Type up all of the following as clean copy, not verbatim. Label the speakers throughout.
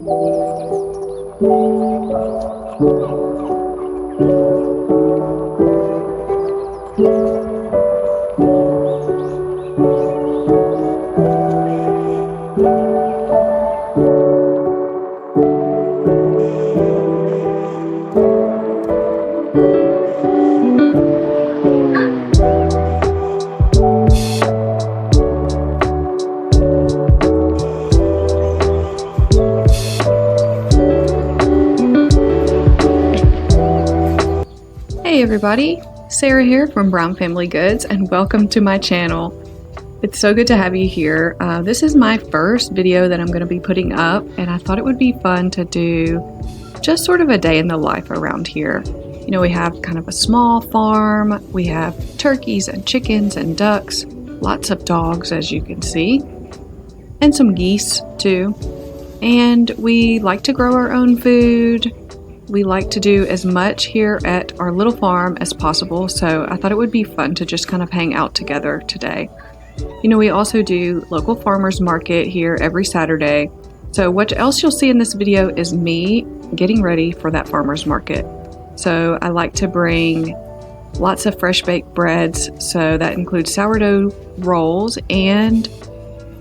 Speaker 1: Hey everybody, Sarah here from Brown Family Goods, and welcome to my channel. It's so good to have you here. This is my first video that I'm going to be putting up, and I thought it would be fun to do just sort of a day in the life around here. You know, we have kind of a small farm, we have turkeys and chickens and ducks, lots of dogs as you can see, and some geese too. And we like to grow our own food. We like to do as much here at our little farm as possible, so I thought it would be fun to just kind of hang out together today. You know, we also do local farmers market here every Saturday, so what else you'll see in this video is me getting ready for that farmers market. So I like to bring lots of fresh baked breads, so that includes sourdough rolls and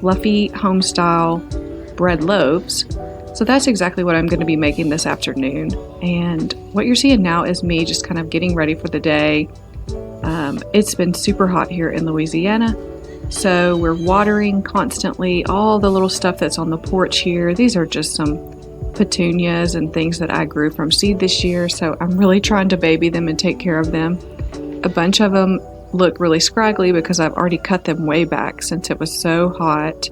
Speaker 1: fluffy home style bread loaves. So that's exactly what I'm going to be making this afternoon. And what you're seeing now is me just kind of getting ready for the day. It's been super hot here in Louisiana, so we're watering constantly all the little stuff that's on the porch here. These are just some petunias and things that I grew from seed this year, so I'm really trying to baby them and take care of them. A bunch of them look really scraggly because I've already cut them way back since it was so hot.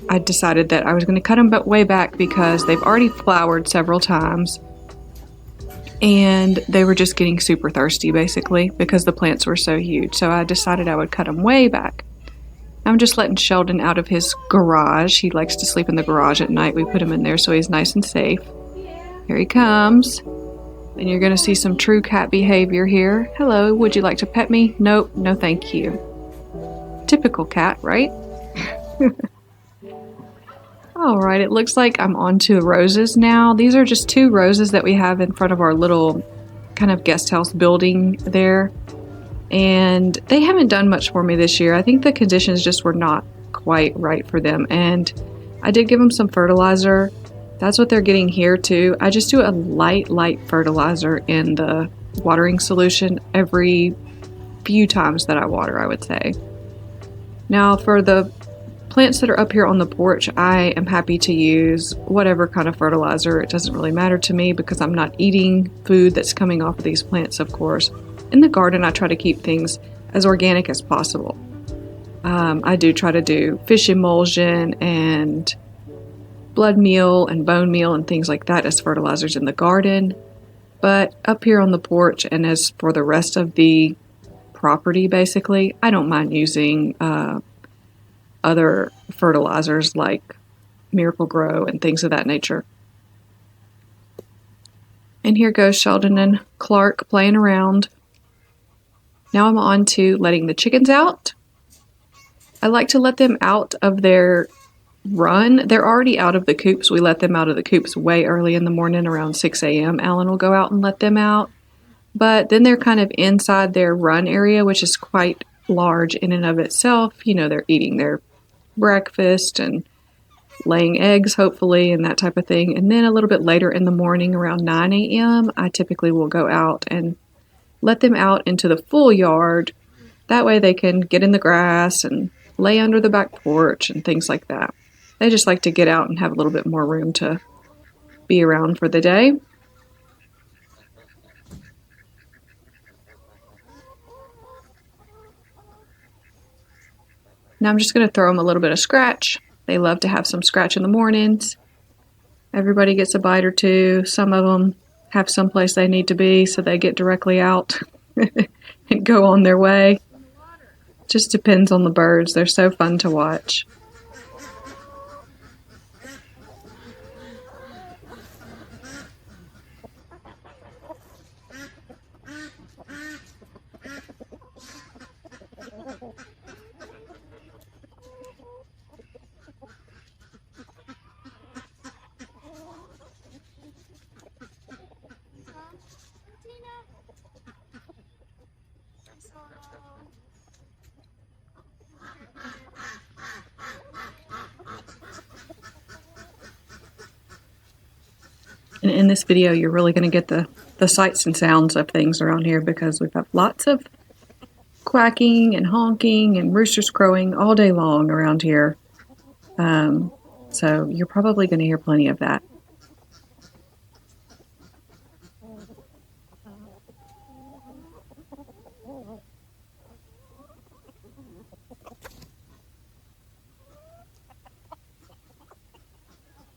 Speaker 1: I decided that I was going to cut them way back because they've already flowered several times and they were just getting super thirsty basically because the plants were so huge. So I decided I would cut them way back. I'm just letting Sheldon out of his garage. He likes to sleep in the garage at night. We put him in there so he's nice and safe. Here he comes. And you're going to see some true cat behavior here. Hello, would you like to pet me? Nope, no thank you. Typical cat, right? Alright, it looks like I'm on to roses now. These are just 2 roses that we have in front of our little kind of guest house building there. And they haven't done much for me this year. I think the conditions just were not quite right for them. And I did give them some fertilizer. That's what they're getting here too. I just do a light fertilizer in the watering solution every few times that I water, I would say. Now for the plants that are up here on the porch, I am happy to use whatever kind of fertilizer. It doesn't really matter to me because I'm not eating food that's coming off of these plants, of course. In the garden, I try to keep things as organic as possible. I do try to do fish emulsion and blood meal and bone meal and things like that as fertilizers in the garden. But up here on the porch and as for the rest of the property, basically, I don't mind using other fertilizers like Miracle Grow and things of that nature. And here goes Sheldon and Clark playing around. Now I'm on to letting the chickens out. I like to let them out of their run. They're already out of the coops. We let them out of the coops way early in the morning, around 6 a.m. Alan will go out and let them out. But then they're kind of inside their run area, which is quite large in and of itself. You know, they're eating their breakfast and laying eggs hopefully and that type of thing. And then a little bit later in the morning around 9 a.m. I typically will go out and let them out into the full yard. That way they can get in the grass and lay under the back porch and things like that. They just like to get out and have a little bit more room to be around for the day. Now I'm just going to throw them a little bit of scratch. They love to have some scratch in the mornings. Everybody gets a bite or two. Some of them have someplace they need to be, so they get directly out and go on their way. Just depends on the birds. They're so fun to watch. And in this video, you're really going to get the sights and sounds of things around here because we've got lots of quacking and honking and roosters crowing all day long around here. So you're probably going to hear plenty of that.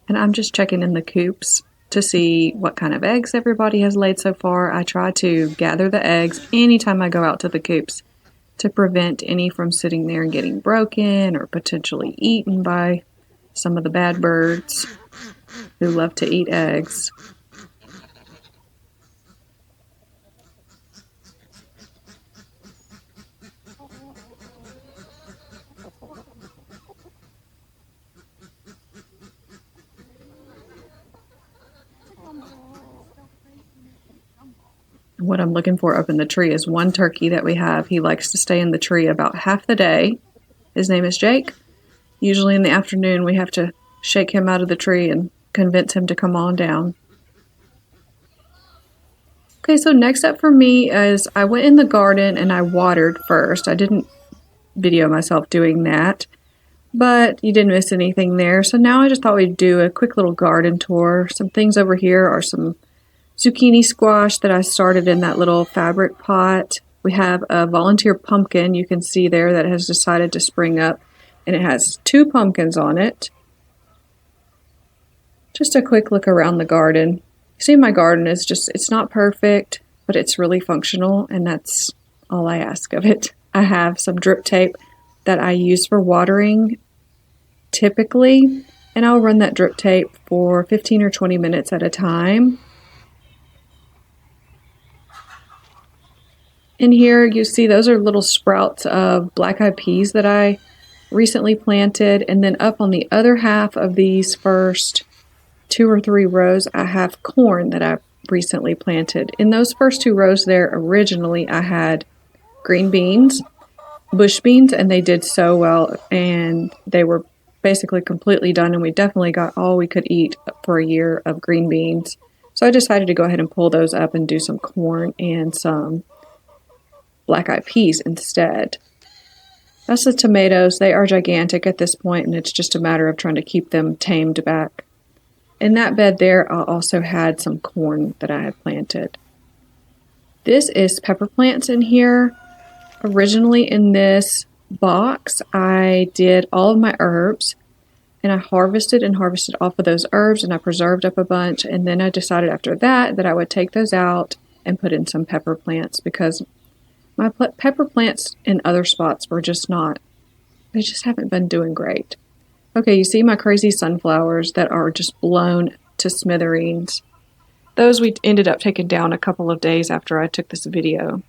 Speaker 1: And I'm just checking in the coops to see what kind of eggs everybody has laid so far. I try to gather the eggs anytime I go out to the coops to prevent any from sitting there and getting broken or potentially eaten by some of the bad birds who love to eat eggs. What I'm looking for up in the tree is one turkey that we have. He likes to stay in the tree about half the day. His name is Jake. Usually in the afternoon we have to shake him out of the tree and convince him to come on down. Okay, so next up for me is I went in the garden and I watered first. I didn't video myself doing that, but you didn't miss anything there. So now I just thought we'd do a quick little garden tour. Some things over here are some zucchini squash that I started in that little fabric pot. We have a volunteer pumpkin you can see there that has decided to spring up, and it has 2 pumpkins on it. Just a quick look around the garden. You see my garden is just, it's not perfect, but it's really functional, and that's all I ask of it. I have some drip tape that I use for watering typically, and I'll run that drip tape for 15 or 20 minutes at a time. In here you see those are little sprouts of black-eyed peas that I recently planted, and then up on the other half of these first 2 or 3 rows I have corn that I recently planted. In those first 2 rows there originally I had green beans, bush beans, and they did so well and they were basically completely done, and we definitely got all we could eat for a year of green beans. So I decided to go ahead and pull those up and do some corn and some black-eyed peas instead. That's the tomatoes. They are gigantic at this point, and it's just a matter of trying to keep them tamed back. In that bed there, I also had some corn that I had planted. This is pepper plants in here. Originally in this box, I did all of my herbs, and I harvested off of those herbs, and I preserved up a bunch, and then I decided after that I would take those out and put in some pepper plants because my pepper plants in other spots were just not, they just haven't been doing great. Okay, you see my crazy sunflowers that are just blown to smithereens. Those we ended up taking down a couple of days after I took this video.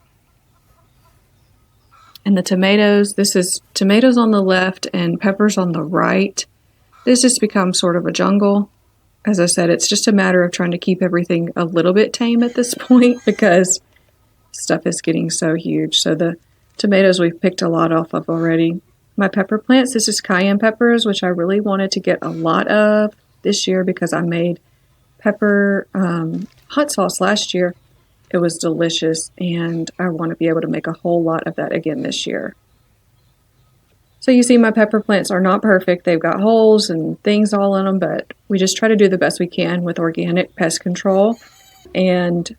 Speaker 1: And the tomatoes, this is tomatoes on the left and peppers on the right. This has become sort of a jungle. As I said, it's just a matter of trying to keep everything a little bit tame at this point because stuff is getting so huge. So the tomatoes we've picked a lot off of already. My pepper plants, this is cayenne peppers, which I really wanted to get a lot of this year because I made pepper hot sauce last year. It was delicious, and I want to be able to make a whole lot of that again this year. So you see my pepper plants are not perfect. They've got holes and things all in them, but we just try to do the best we can with organic pest control and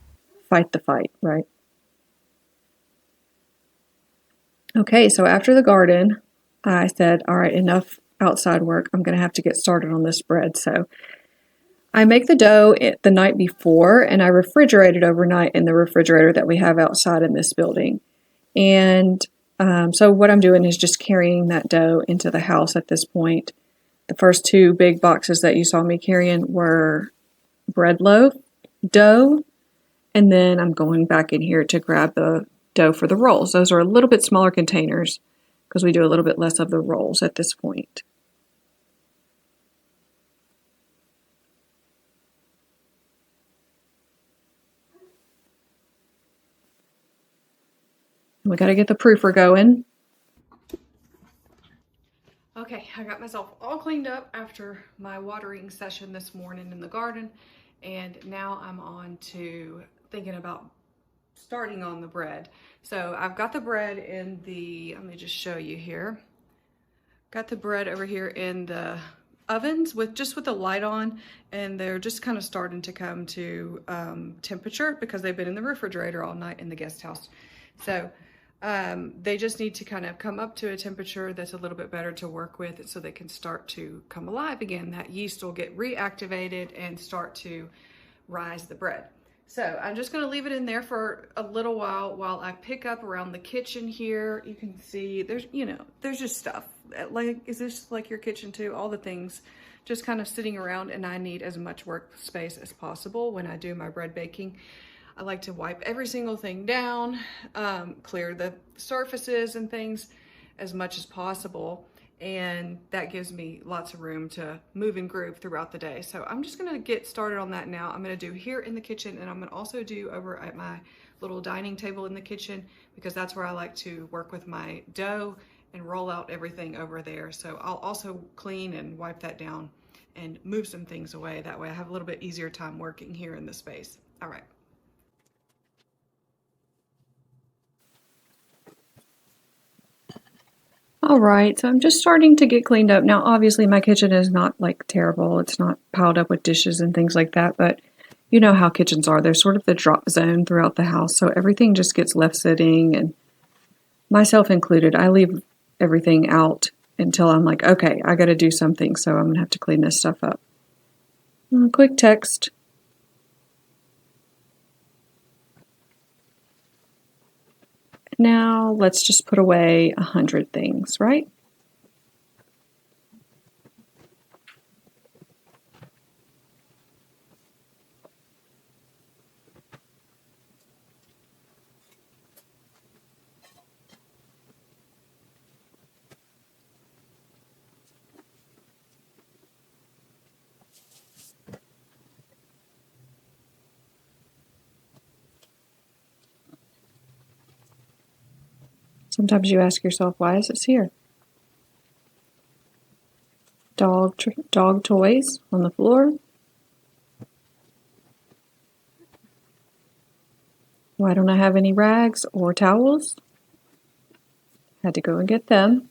Speaker 1: fight the fight, right? Okay, so after the garden, I said, all right, enough outside work. I'm going to have to get started on this bread. So I make the dough the night before, and I refrigerate it overnight in the refrigerator that we have outside in this building. And so what I'm doing is just carrying that dough into the house at this point. The first 2 big boxes that you saw me carrying were bread loaf dough, and then I'm going back in here to grab the dough for the rolls. Those are a little bit smaller containers because we do a little bit less of the rolls at this point. We got to get the proofer going. Okay, I got myself all cleaned up after my watering session this morning in the garden, And now I'm on to thinking about starting on the bread. So I've got the bread in the, let me just show you here. Got the bread over here in the ovens with the light on, and they're just kind of starting to come to temperature because they've been in the refrigerator all night in the guest house. So they just need to kind of come up to a temperature that's a little bit better to work with so they can start to come alive again. That yeast will get reactivated and start to rise the bread. So I'm just going to leave it in there for a little while I pick up around the kitchen here. You can see there's, you know, there's just stuff. Like, is this like your kitchen too? All the things just kind of sitting around, and I need as much workspace as possible when I do my bread baking. I like to wipe every single thing down, clear the surfaces and things as much as possible. And that gives me lots of room to move and groove throughout the day. So I'm just gonna get started on that now. I'm gonna do here in the kitchen, and I'm gonna also do over at my little dining table in the kitchen, because that's where I like to work with my dough and roll out everything over there. So I'll also clean and wipe that down and move some things away. That way I have a little bit easier time working here in the space. All right. All right, so I'm just starting to get cleaned up. Now, obviously my kitchen is not like terrible. It's not piled up with dishes and things like that, but you know how kitchens are. They're sort of the drop zone throughout the house, so everything just gets left sitting, and myself included. I leave everything out until I'm like, okay, I gotta do something, so I'm gonna have to clean this stuff up. Quick text. Now let's just put away 100 things, right? Sometimes you ask yourself, why is this here? Dog toys on the floor. Why don't I have any rags or towels? Had to go and get them.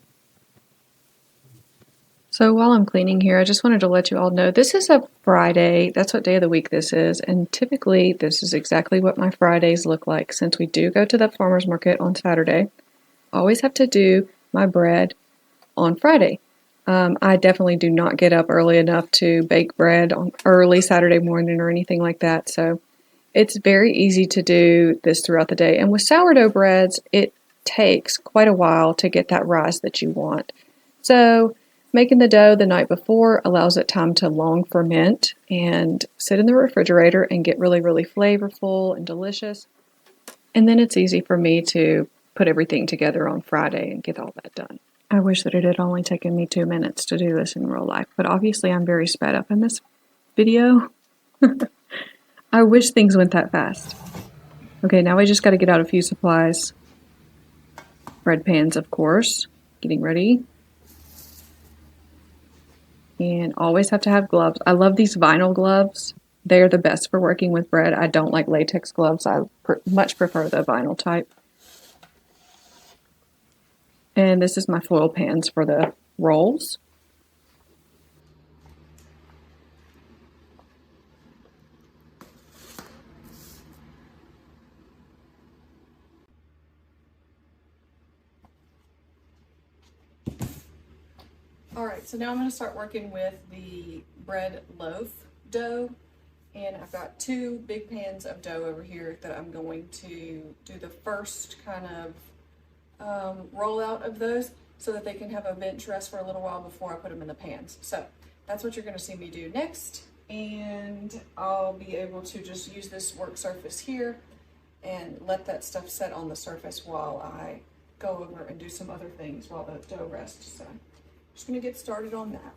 Speaker 1: So while I'm cleaning here, I just wanted to let you all know this is a Friday. That's what day of the week this is. And typically this is exactly what my Fridays look like, since we do go to the farmer's market on Saturday. Always have to do my bread on Friday. I definitely do not get up early enough to bake bread on early Saturday morning or anything like that. So it's very easy to do this throughout the day. And with sourdough breads, it takes quite a while to get that rise that you want. So making the dough the night before allows it time to long ferment and sit in the refrigerator and get really, really flavorful and delicious. And then it's easy for me to put everything together on Friday and get all that done. I wish that it had only taken me 2 minutes to do this in real life, but obviously I'm very sped up in this video. I wish things went that fast. Okay, now we just got to get out a few supplies. Bread pans, of course, getting ready. And always have to have gloves. I love these vinyl gloves. They're the best for working with bread. I don't like latex gloves. I much prefer the vinyl type. And this is my foil pans for the rolls. All right, so now I'm going to start working with the bread loaf dough. And I've got 2 big pans of dough over here that I'm going to do the first kind of roll out of those so that they can have a bench rest for a little while before I put them in the pans. So that's what you're going to see me do next, and I'll be able to just use this work surface here and let that stuff set on the surface while I go over and do some other things while the dough rests. So I'm just going to get started on that.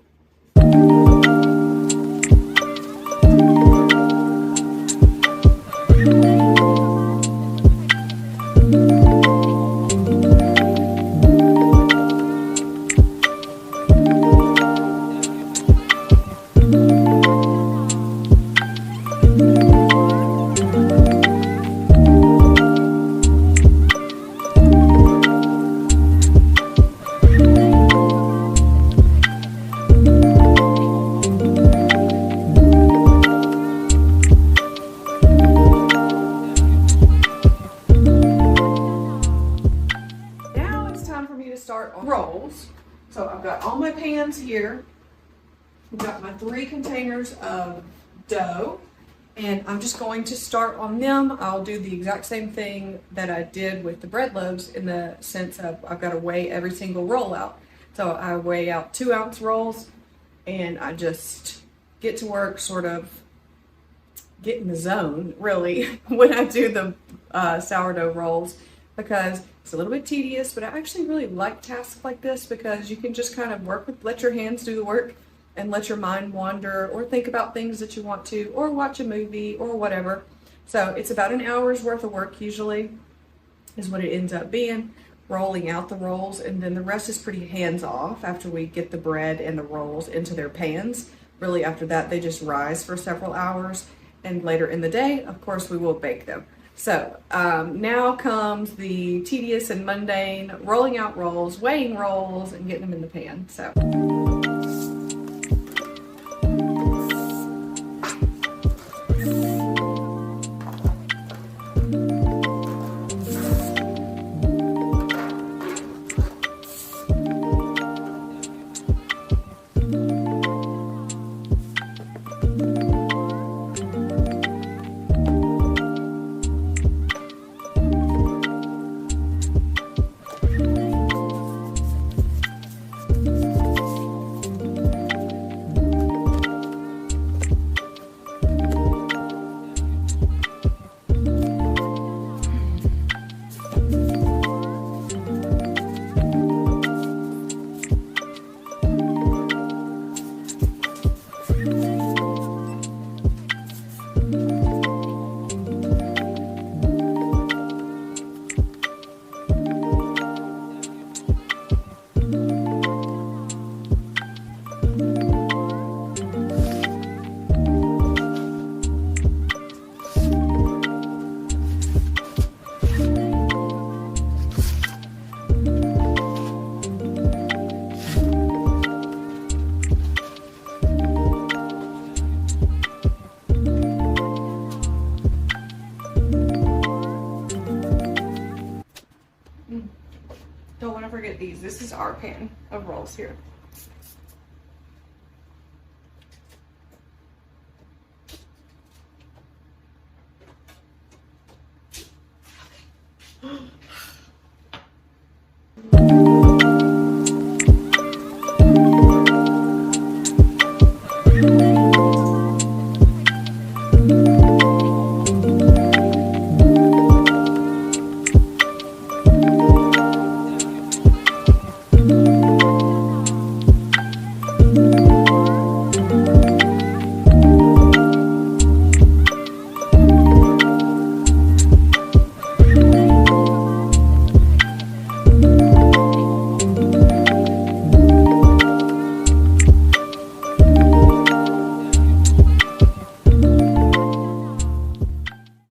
Speaker 1: got all my pans here. I've got my 3 containers of dough, and I'm just going to start on them. I'll do the exact same thing that I did with the bread loaves in the sense of I've got to weigh every single roll out. So I weigh out 2-ounce rolls, and I just get to work, sort of get in the zone, really, when I do the sourdough rolls, because it's a little bit tedious, but I actually really like tasks like this because you can just kind of let your hands do the work and let your mind wander or think about things that you want to, or watch a movie or whatever. So it's about an hour's worth of work usually is what it ends up being, rolling out the rolls, and then the rest is pretty hands off after we get the bread and the rolls into their pans. Really after that, they just rise for several hours, and later in the day, of course, we will bake them. So now comes the tedious and mundane rolling out rolls, weighing rolls, and getting them in the pan. So. Don't want to forget these. This is our pan of rolls here.